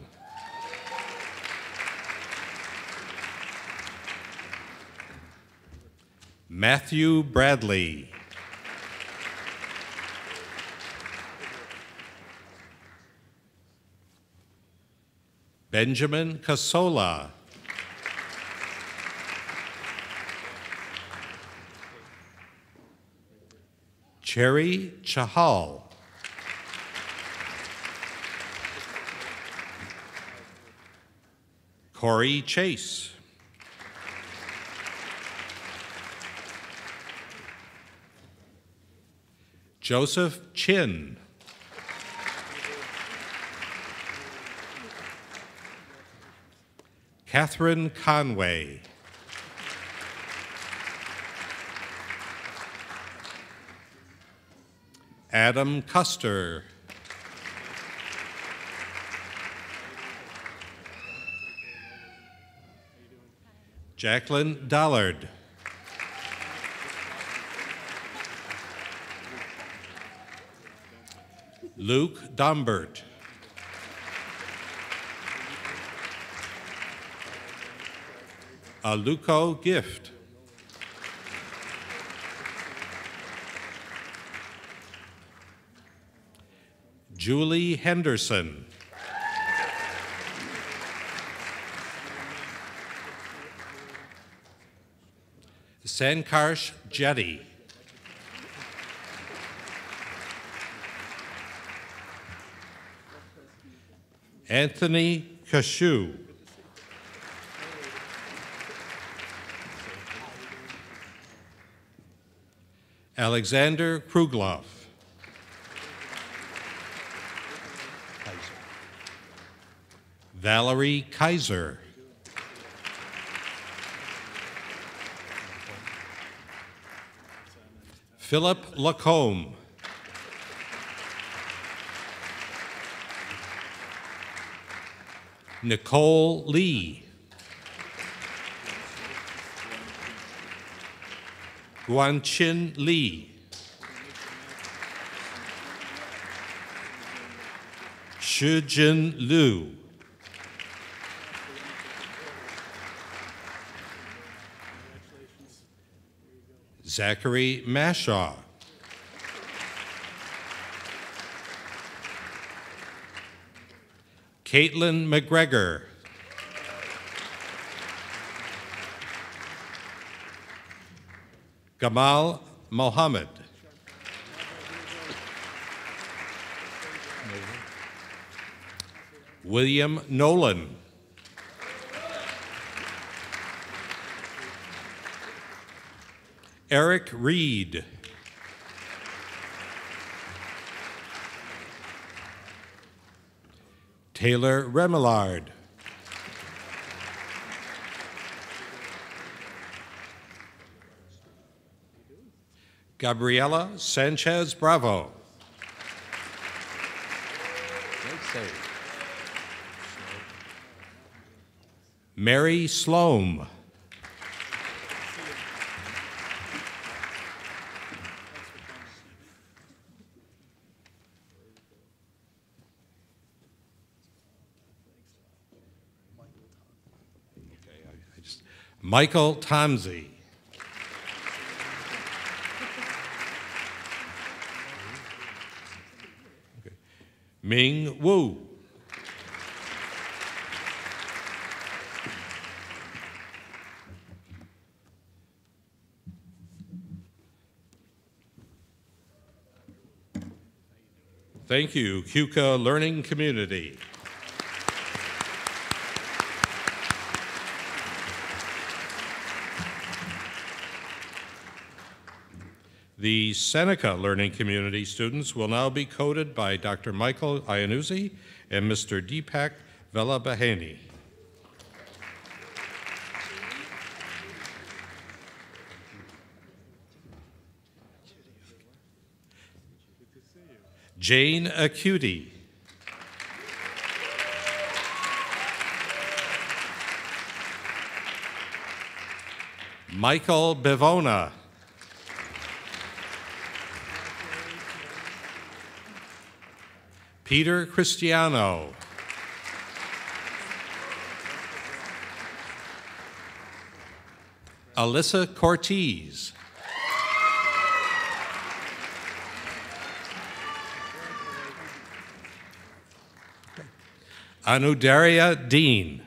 Matthew Bradley. Benjamin Casola. Cherry Chahal. Corey Chase. Joseph Chin. Catherine Conway. Adam Custer. Jacqueline Dollard. Luke Dombert. Aluko Gift. Julie Henderson. Sankarsh Jetty. Anthony Kashu. Alexander Krugloff. Valerie Kaiser. Philip Lacombe. Nicole Lee. Guanchin Lee. Shujin Liu. Zachary Mashaw. Caitlin McGregor. Gamal Mohammed. William Nolan. Eric Reed. Taylor Remillard. Gabriela Sanchez Bravo. Mary Sloan. Michael Tomsey. Ming Wu. Thank you, Keuka Learning Community. The Seneca Learning Community students will now be coded by Dr. Michael Iannuzzi and Mr. Deepak Vellabhani. Jane Acuti. Michael Bevona. Peter Cristiano. Alyssa Cortez. Anudaria Dean.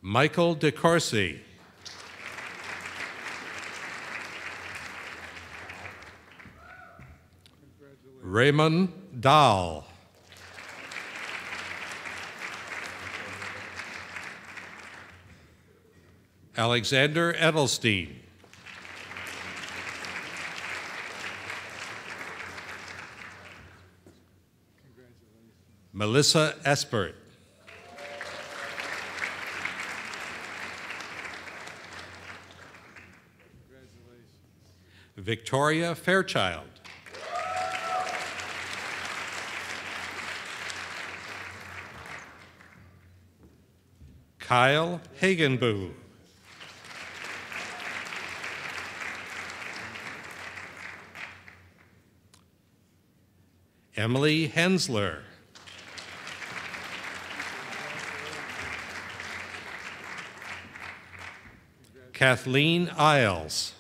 Michael DeCourcy. Raymond Dahl. Alexander Edelstein. Melissa Espert. Victoria Fairchild. Kyle Hagenboo. Emily Hensler. Kathleen Isles.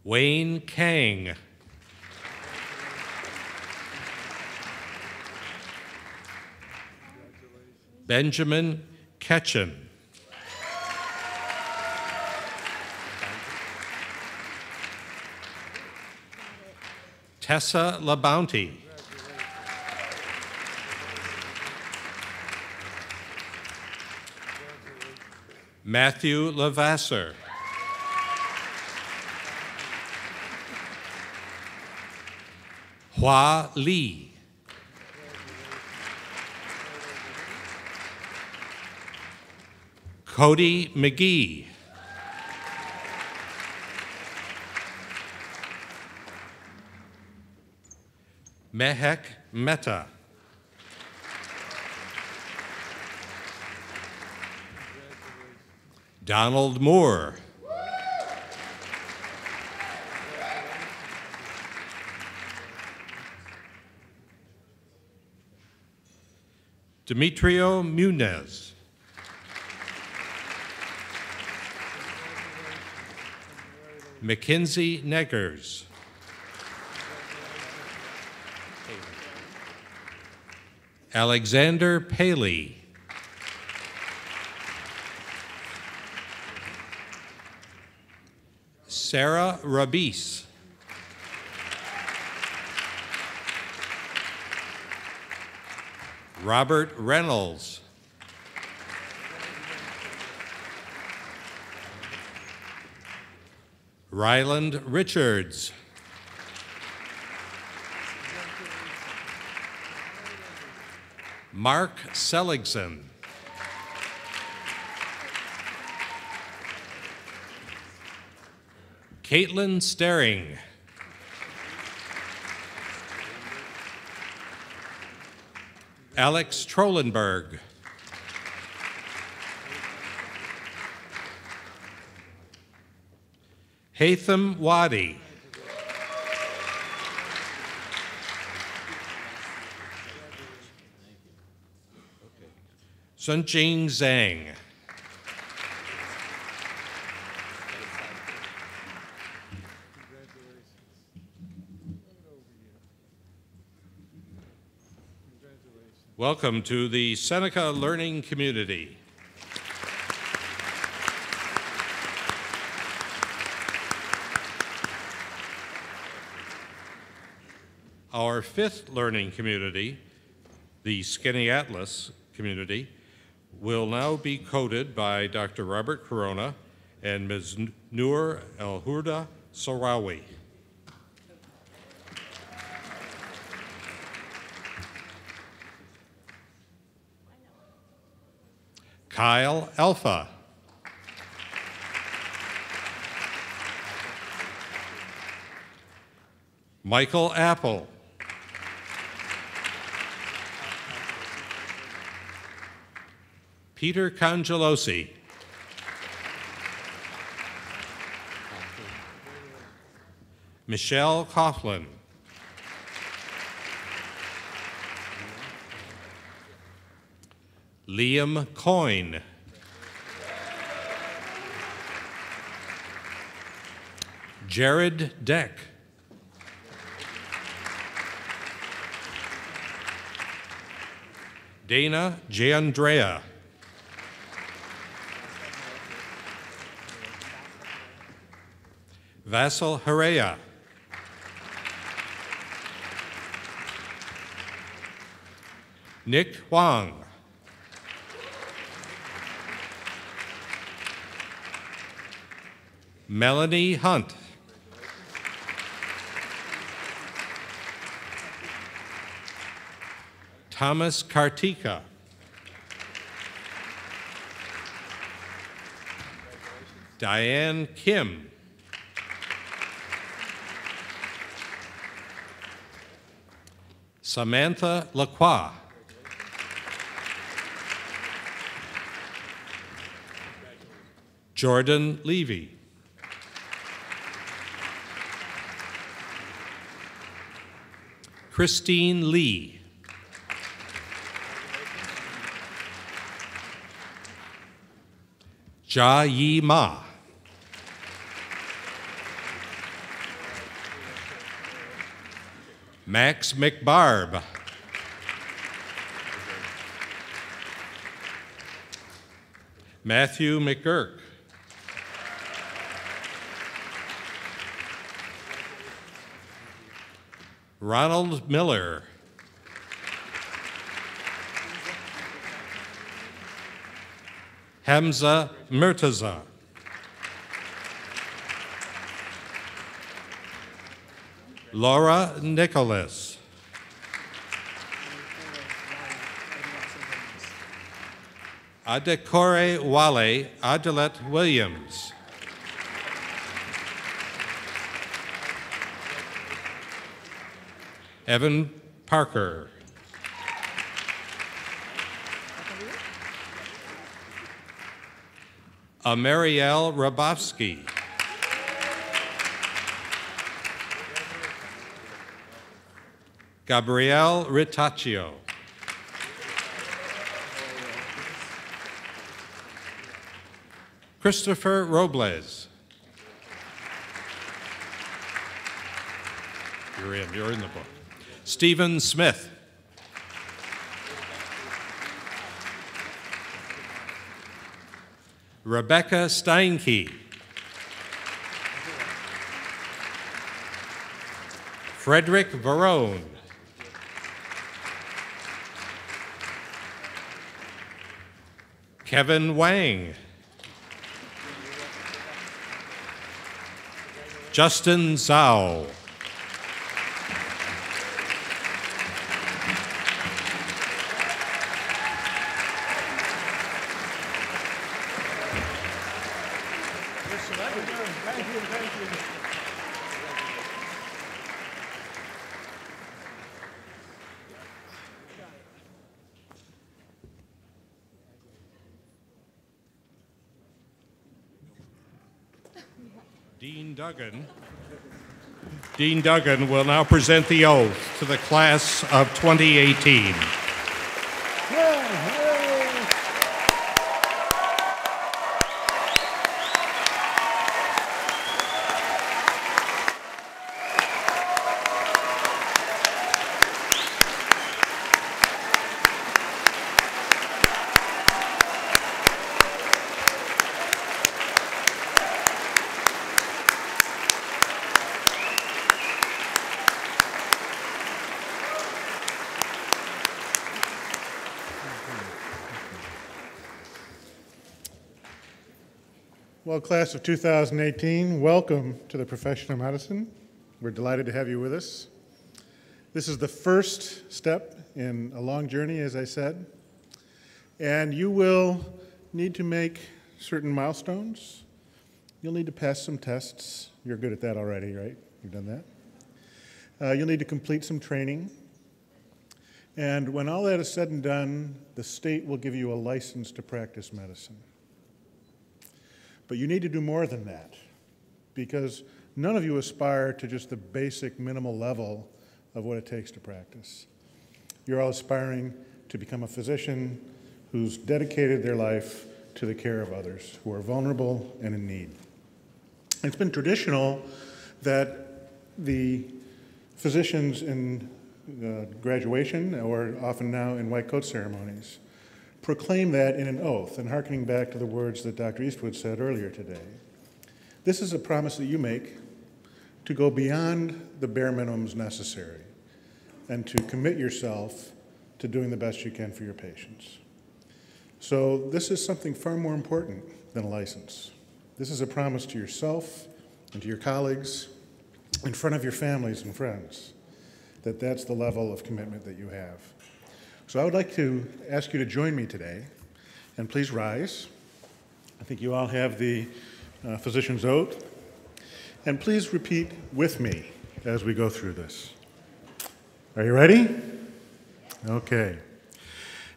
Wayne Kang. Benjamin Ketchen. Tessa LaBounty. Matthew Lavasser. Hua Lee. Cody McGee. Mehek Mehta. Donald Moore. Demetrio Munez. Mackenzie Neggers. Alexander Paley. Sarah Rabis. Robert Reynolds. Ryland Richards. Mark Seligson. Caitlin Staring. Alex Trollenberg. Haitham Wadi. Sunjing Zhang. Welcome to the Seneca Learning Community. Our fifth learning community, the Skinny Atlas community, will now be coded by Dr. Robert Corona and Ms. Noor El-Hurda Sarawi. Kyle Alpha. Michael Apple. Peter Congelosi. Michelle Coughlin. Liam Coyne. Jared Deck. Dana Giandrea. Vasil Hareya. Nick Wang. Melanie Hunt. Thomas Kartika. Diane Kim. Samantha Lacroix. Jordan Levy. Christine Lee. Jia Yi Ma. Max McBarb. Matthew McGurk. Ronald Miller. Hamza Murtaza. Laura Nicholas. Adekore Wale Adelet Williams. Evan Parker. Marielle Rabowski. Gabrielle Ritaccio. Christopher Robles. You're in the book. Stephen Smith. Rebecca Steinke. Frederick Varone. Kevin Wang. Justin Zhao. Dean Duggan will now present the oath to the class of 2018. Well, class of 2018, welcome to the profession of medicine. We're delighted to have you with us. This is the first step in a long journey, as I said, and you will need to make certain milestones. You'll need to pass some tests. You're good at that already, right? You've done that. You'll need to complete some training. And when all that is said and done, the state will give you a license to practice medicine. But you need to do more than that, because none of you aspire to just the basic minimal level of what it takes to practice. You're all aspiring to become a physician who's dedicated their life to the care of others who are vulnerable and in need. It's been traditional that the physicians in graduation, or often now in white coat ceremonies, proclaim that in an oath, and hearkening back to the words that Dr. Eastwood said earlier today. This is a promise that you make to go beyond the bare minimums necessary and to commit yourself to doing the best you can for your patients. So this is something far more important than a license. This is a promise to yourself and to your colleagues in front of your families and friends that that's the level of commitment that you have. So I would like to ask you to join me today, and please rise. I think you all have the physician's oath. And please repeat with me as we go through this. Are you ready? Okay.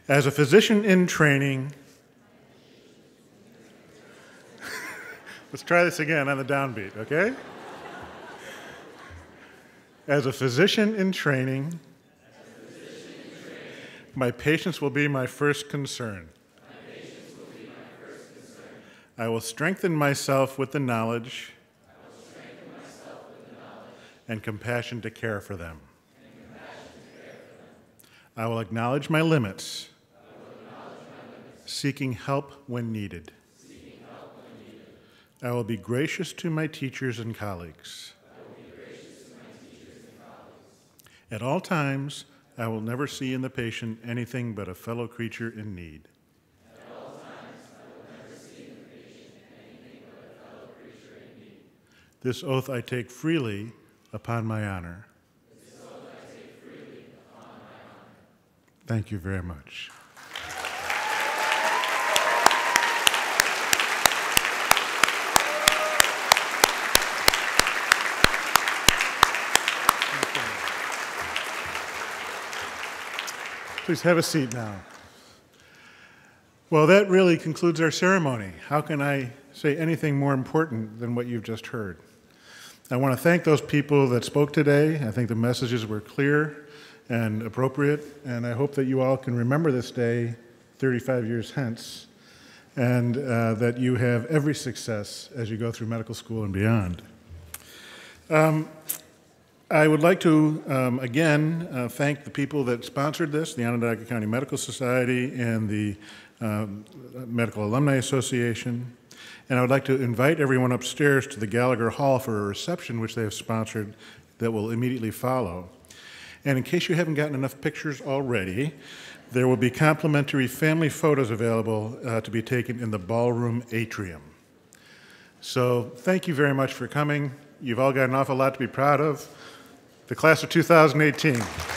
As a physician in training, let's try this again on the downbeat, okay? As a physician in training, my patients will be my first concern. I will strengthen myself with the knowledge and compassion to care for them. I will acknowledge my limits, seeking help when needed. I will be gracious to my teachers and colleagues. At all times, I will never see in the patient anything but a fellow creature in need. At all times, I will never see in the patient anything but a fellow creature in need. This oath I take freely upon my honor. This oath I take freely upon my honor. Thank you very much. Please have a seat now. Well, that really concludes our ceremony. How can I say anything more important than what you've just heard? I want to thank those people that spoke today. I think the messages were clear and appropriate, and I hope that you all can remember this day 35 years hence and that you have every success as you go through medical school and beyond. I would like to, again, thank the people that sponsored this, the Onondaga County Medical Society and the Medical Alumni Association. And I would like to invite everyone upstairs to the Gallagher Hall for a reception, which they have sponsored, that will immediately follow. And in case you haven't gotten enough pictures already, there will be complimentary family photos available to be taken in the ballroom atrium. So thank you very much for coming. You've all got an awful lot to be proud of. The class of 2018.